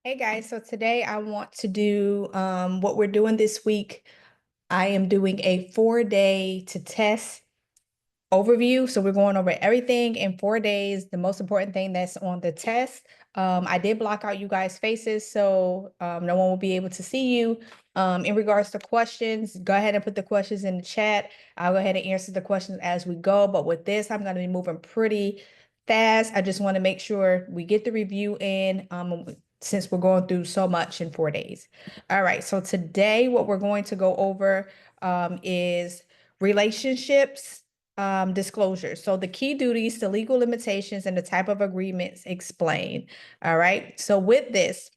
Hey guys, so today I want to do what we're doing this week. I am doing a 4-day to test overview. So we're going over everything in 4 days, the most important thing that's on the test. I did block out you guys' faces, so no one will be able to see you. In regards to questions, go ahead and put the questions in the chat. I'll go ahead and answer the questions as we go. But with this, I'm going to be moving pretty fast. I just want to make sure we get the review in since we're going through so much in 4 days. All right, so today what we're going to go over is relationships disclosure. So the key duties, the legal limitations, and the type of agreements explained. All right. So with this,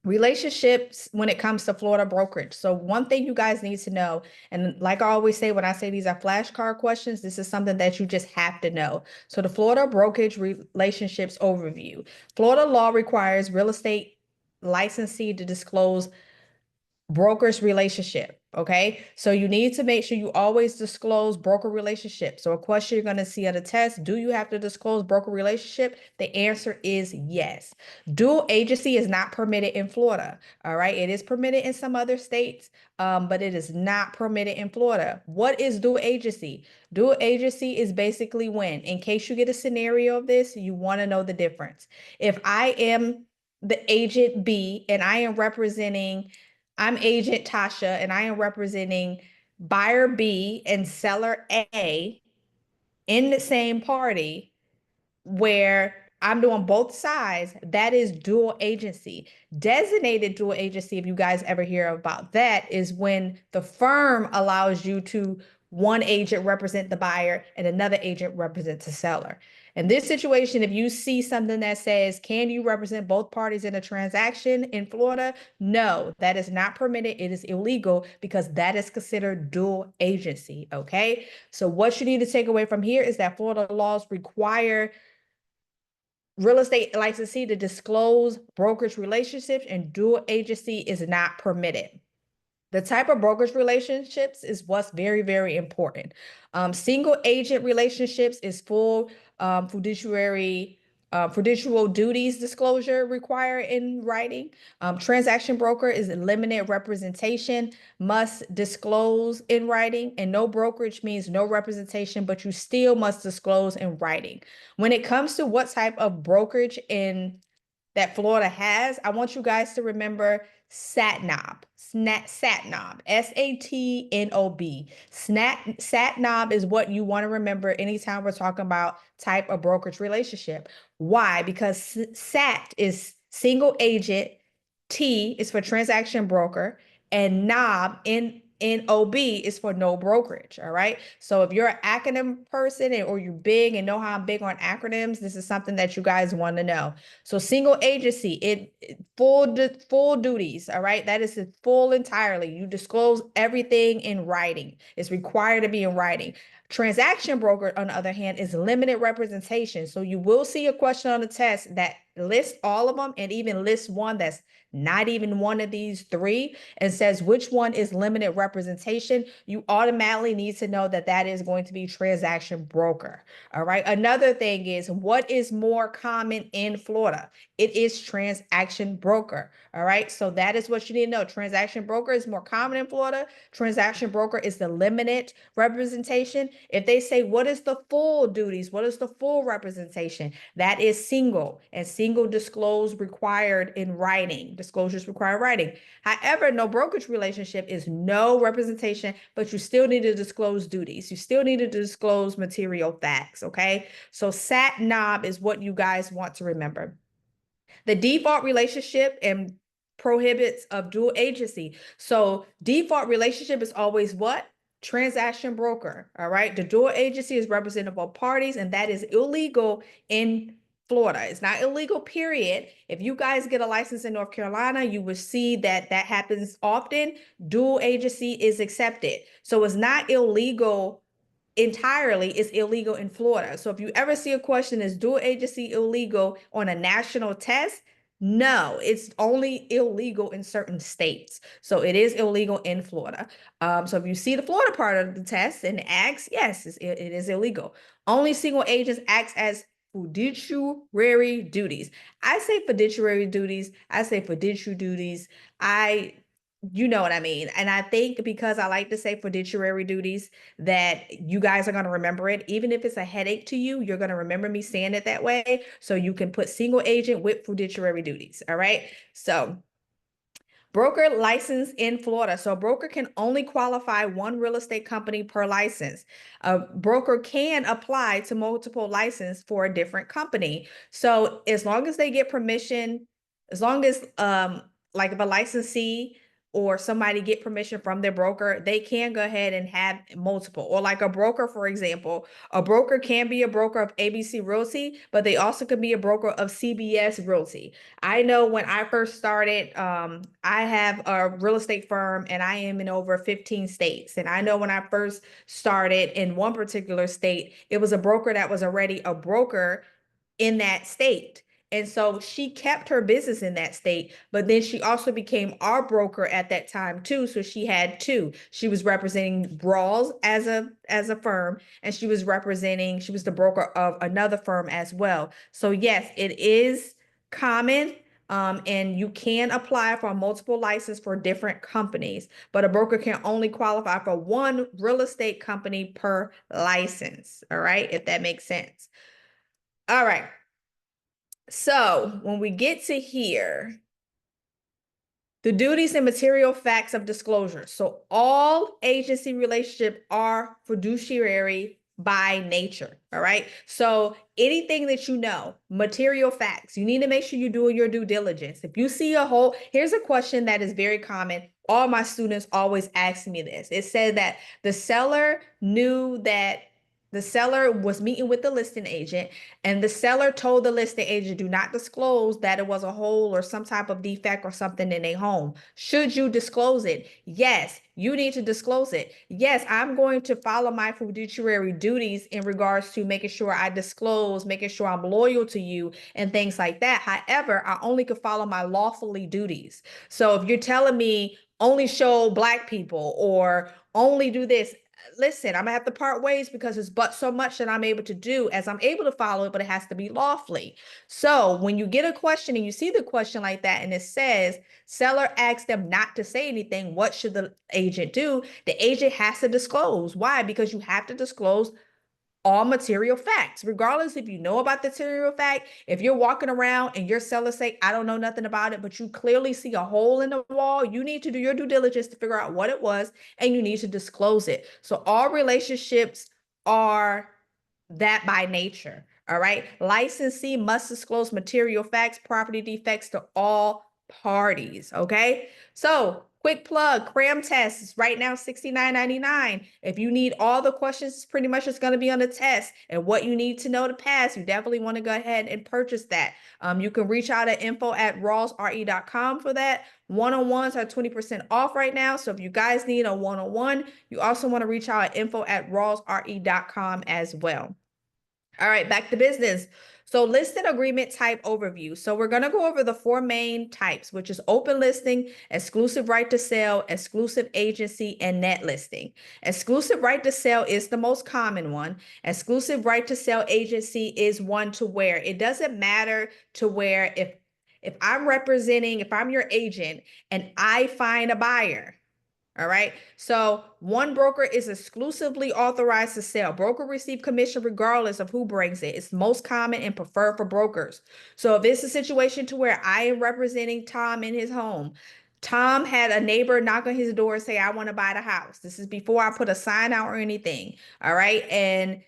relationships when it comes to Florida brokerage. So one thing you guys need to know, and like I always say when I say these are flashcard questions, this is something that you just have to know. So the Florida brokerage relationships overview. Florida law requires real estate licensee to disclose broker's relationship. Okay. So you need to make sure you always disclose broker relationship. So a question you're going to see on the test, do you have to disclose broker relationship? The answer is yes. Dual agency is not permitted in Florida. All right. It is permitted in some other states, but it is not permitted in Florida. What is dual agency? Dual agency is basically when, in case you get a scenario of this, you want to know the difference. If I am the agent B and I'm agent Tasha and I am representing buyer B and seller A in the same party where I'm doing both sides. That is dual agency. Designated dual agency, if you guys ever hear about that, is when the firm allows you to one agent represent the buyer and another agent represent the seller. In this situation, if you see something that says, can you represent both parties in a transaction in Florida? No, that is not permitted. It is illegal because that is considered dual agency. Okay. So what you need to take away from here is that Florida laws require real estate licensee to disclose brokerage relationships, and dual agency is not permitted. The type of brokerage relationships is what's very, very important. Single agent relationships is full fiduciary duties disclosure required in writing. Transaction broker is limited representation, must disclose in writing, and no brokerage means no representation, but you still must disclose in writing. When it comes to what type of brokerage in that Florida has, I want you guys to remember SATNOB. SATNOB, SATNOB. SATNOB is what you want to remember anytime we're talking about type of brokerage relationship. Why? Because SAT is single agent, T is for transaction broker, and NOB, NOB is for no brokerage. All right. So if you're an acronym person or you're big and know how I'm big on acronyms, this is something that you guys want to know. So single agency, full duties. All right. That is full entirely. You disclose everything in writing. It's required to be in writing. Transaction broker, on the other hand, is limited representation. So you will see a question on the test that lists all of them and even lists one that's not even one of these three and says which one is limited representation. You automatically need to know that that is going to be transaction broker. All right. Another thing is, what is more common in Florida? It is transaction broker. All right. So that is what you need to know. Transaction broker is more common in Florida. Transaction broker is the limited representation. If they say, what is the full duties? What is the full representation? That is single, and single disclose required in writing. Disclosures require writing. However, no brokerage relationship is no representation, but you still need to disclose duties. You still need to disclose material facts. Okay. So SAT-NOB is what you guys want to remember. The default relationship and prohibits of dual agency. So default relationship is always what? Transaction broker. All right. The dual agency is representative of both parties, and that is illegal in Florida. It's not illegal, period. If you guys get a license in North Carolina, you will see that that happens often. Dual agency is accepted. So it's not illegal entirely, is illegal in Florida. So if you ever see a question, is dual agency illegal on a national test? No, it's only illegal in certain states. So it is illegal in Florida. So if you see the Florida part of the test and it asks, yes, it is illegal. Only single agents acts as fiduciary duties. I say fiduciary duties. I say fiduciary duties. You know what I mean. And I think because I like to say fiduciary duties, that you guys are going to remember it. Even if it's a headache to you, you're going to remember me saying it that way. So you can put single agent with fiduciary duties. All right. So broker license in Florida. So a broker can only qualify one real estate company per license. A broker can apply to multiple license for a different company. So as long as they get permission, as long as like if a licensee or somebody get permission from their broker, they can go ahead and have multiple. Or like a broker, for example, a broker can be a broker of ABC Realty, but they also could be a broker of CBS Realty. I know when I first started, I have a real estate firm and I am in over 15 states. And I know when I first started in one particular state, it was a broker that was already a broker in that state. And so she kept her business in that state, but then she also became our broker at that time too. So she had two. She was representing Rawls as a firm, and she was the broker of another firm as well. So yes, it is common. And you can apply for a multiple license for different companies, but a broker can only qualify for one real estate company per license. All right, if that makes sense. All right. So when we get to here, the duties and material facts of disclosure. So all agency relationships are fiduciary by nature. All right. So anything that you know, material facts, you need to make sure you're doing your due diligence. If you see a whole, here's a question that is very common. All my students always ask me this. It said that the seller knew that the seller was meeting with the listing agent, and the seller told the listing agent, do not disclose that it was a hole or some type of defect or something in a home. Should you disclose it? Yes, you need to disclose it. Yes, I'm going to follow my fiduciary duties in regards to making sure I disclose, making sure I'm loyal to you and things like that. However, I only could follow my lawfully duties. So if you're telling me only show Black people or only do this, listen, I'm gonna have to part ways because it's but so much that I'm able to do as I'm able to follow it, but it has to be lawfully. So when you get a question and you see the question like that and it says seller asks them not to say anything, what should the agent do? The agent has to disclose. Why? Because you have to disclose all material facts, regardless if you know about the material fact. If you're walking around and your seller say, I don't know nothing about it, but you clearly see a hole in the wall, you need to do your due diligence to figure out what it was, and you need to disclose it. So all relationships are that by nature. All right. Licensee must disclose material facts, property defects to all parties. Okay. So quick plug, cram tests right now, $69.99. If you need all the questions, pretty much it's going to be on the test and what you need to know to pass. You definitely want to go ahead and purchase that. You can reach out at info@rawlsre.com for that. One-on-ones are 20% off right now. So if you guys need a one-on-one, you also want to reach out at info@rawlsre.com as well. All right, back to business. So listing agreement type overview. So we're going to go over the four main types, which is open listing, exclusive right to sell, exclusive agency, and net listing. Exclusive right to sell is the most common one. Exclusive right to sell agency is one to where it doesn't matter to where if I'm your agent and I find a buyer. All right. So one broker is exclusively authorized to sell. Broker receive commission regardless of who brings it. It's most common and preferred for brokers. So if it's a situation to where I am representing Tom in his home, Tom had a neighbor knock on his door and say, I want to buy the house. This is before I put a sign out or anything. All right. And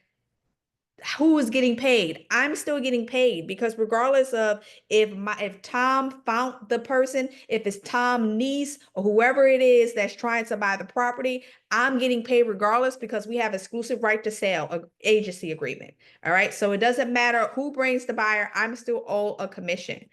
who is getting paid? I'm still getting paid because regardless of if Tom found the person, if it's Tom's niece or whoever it is that's trying to buy the property, I'm getting paid regardless because we have exclusive right to sell, a agency agreement. All right. So it doesn't matter who brings the buyer, I'm still owed a commission.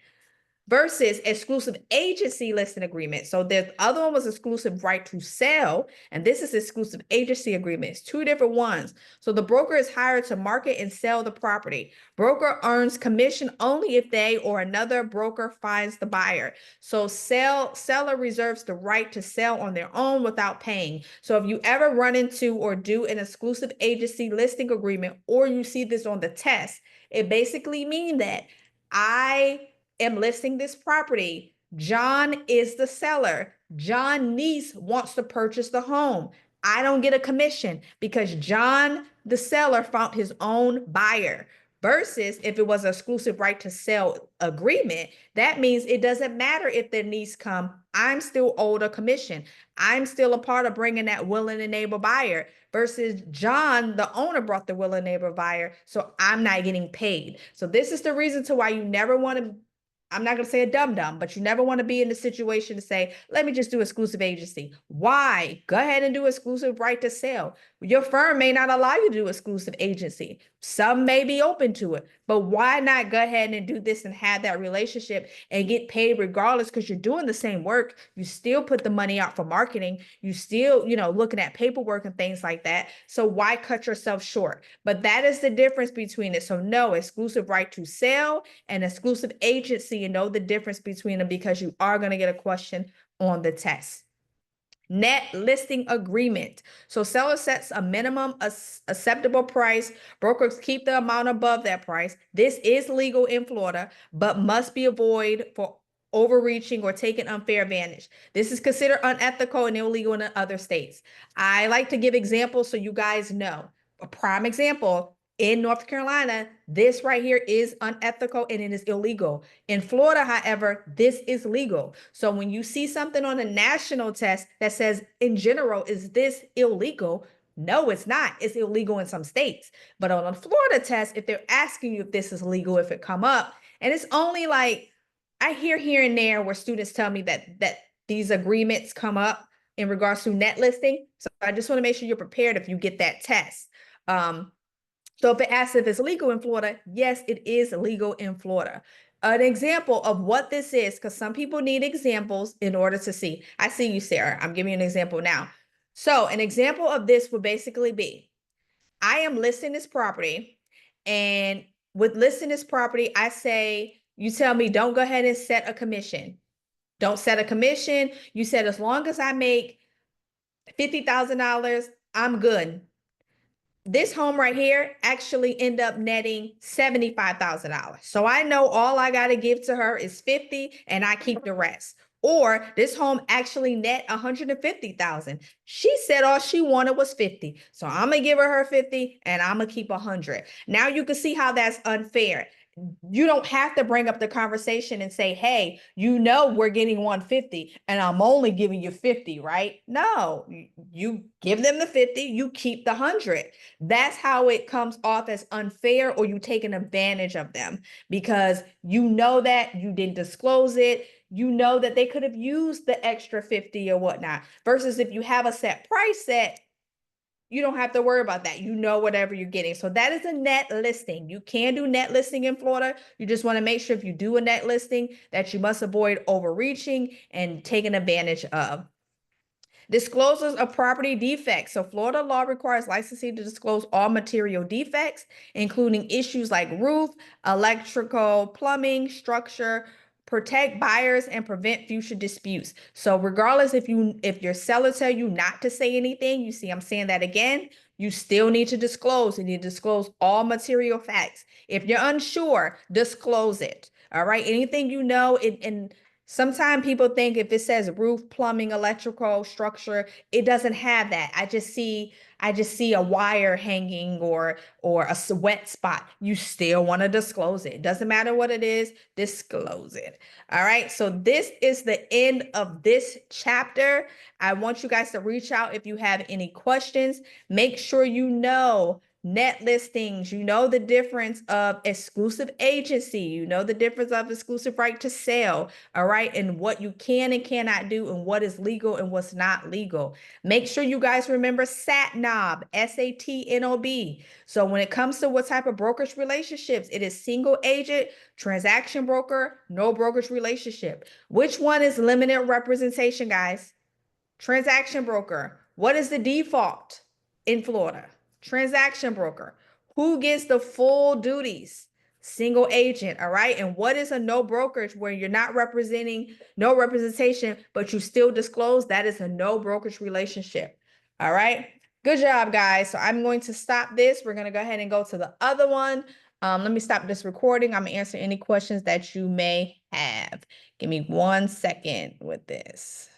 Versus exclusive agency listing agreement. So the other one was exclusive right to sell, and this is exclusive agency agreements, two different ones. So the broker is hired to market and sell the property. Broker earns commission only if they or another broker finds the buyer. So seller reserves the right to sell on their own without paying. So if you ever run into or do an exclusive agency listing agreement, or you see this on the test, It basically means that I am listing this property. John is the seller. John niece wants to purchase the home. I don't get a commission because John, the seller, found his own buyer. Versus if it was an exclusive right to sell agreement, that means it doesn't matter if their niece come, I'm still owed a commission. I'm still a part of bringing that willing and able buyer versus John, the owner, brought the willing and neighbor buyer, so I'm not getting paid. So this is the reason to why you never want to, I'm not going to say a dum-dum, but you never want to be in the situation to say, let me just do exclusive agency. Why? Go ahead and do exclusive right to sell. Your firm may not allow you to do exclusive agency. Some may be open to it, but why not go ahead and do this and have that relationship and get paid regardless because you're doing the same work. You still put the money out for marketing. You still, looking at paperwork and things like that. So why cut yourself short? But that is the difference between it. So no, exclusive right to sell and exclusive agency, you know the difference between them because you are going to get a question on the test. Net listing agreement. So seller sets a minimum acceptable price. Brokers keep the amount above that price. This is legal in Florida, but must be avoided for overreaching or taking unfair advantage. This is considered unethical and illegal in other states. I like to give examples so you guys know. A prime example, in North Carolina, this right here is unethical and it is illegal. In Florida, however, this is legal. So when you see something on a national test that says, in general, is this illegal? No, it's not. It's illegal in some states. But on a Florida test, if they're asking you if this is legal, if it come up, and it's only like, I hear here and there where students tell me that these agreements come up in regards to net listing. So I just want to make sure you're prepared if you get that test. So if it asks if it's legal in Florida, yes, it is legal in Florida. An example of what this is, because some people need examples in order to see. I see you, Sarah. I'm giving you an example now. So an example of this would basically be, I am listing this property, and with listing this property, I say, you tell me, don't go ahead and set a commission. Don't set a commission. You said, as long as I make $50,000, I'm good. This home right here actually end up netting $75,000. So I know all I got to give to her is 50 and I keep the rest. Or this home actually net 150,000. She said all she wanted was 50. So I'm going to give her 50 and I'm going to keep 100. Now you can see how that's unfair. You don't have to bring up the conversation and say, hey, we're getting 150 and I'm only giving you 50, right? No, you give them the 50, you keep the 100. That's how it comes off as unfair, or you taking advantage of them because that you didn't disclose it. That they could have used the extra 50 or whatnot, versus if you have a set price set, you don't have to worry about that. Whatever you're getting. So that is a net listing. You can do net listing in Florida. You just want to make sure if you do a net listing that you must avoid overreaching and taking advantage of. Disclosures of property defects. So Florida law requires licensee to disclose all material defects, including issues like roof, electrical, plumbing, structure, protect buyers and prevent future disputes. So regardless if your seller tell you not to say anything, you see I'm saying that again, you still need to disclose. You need to disclose all material facts. If you're unsure, disclose it. All right. Anything and sometimes people think if it says roof, plumbing, electrical, structure, it doesn't have that. I just see a wire hanging or a wet spot. You still want to disclose it. Doesn't matter what it is, disclose it. All right. So this is the end of this chapter. I want you guys to reach out if you have any questions. Make sure net listings, the difference of exclusive agency, the difference of exclusive right to sell, all right, and what you can and cannot do and what is legal and what's not legal. Make sure you guys remember SATNOB, SATNOB. So when it comes to what type of brokerage relationships, it is single agent, transaction broker, no brokerage relationship. Which one is limited representation, guys? Transaction broker. What is the default in Florida? Transaction broker. Who gets the full duties? Single agent, all right? And what is a no brokerage where you're not representing, no representation, but you still disclose? That is a no brokerage relationship, all right? Good job, guys. So I'm going to stop this. We're going to go ahead and go to the other one. Let me stop this recording. I'm gonna answer any questions that you may have. Give me 1 second with this.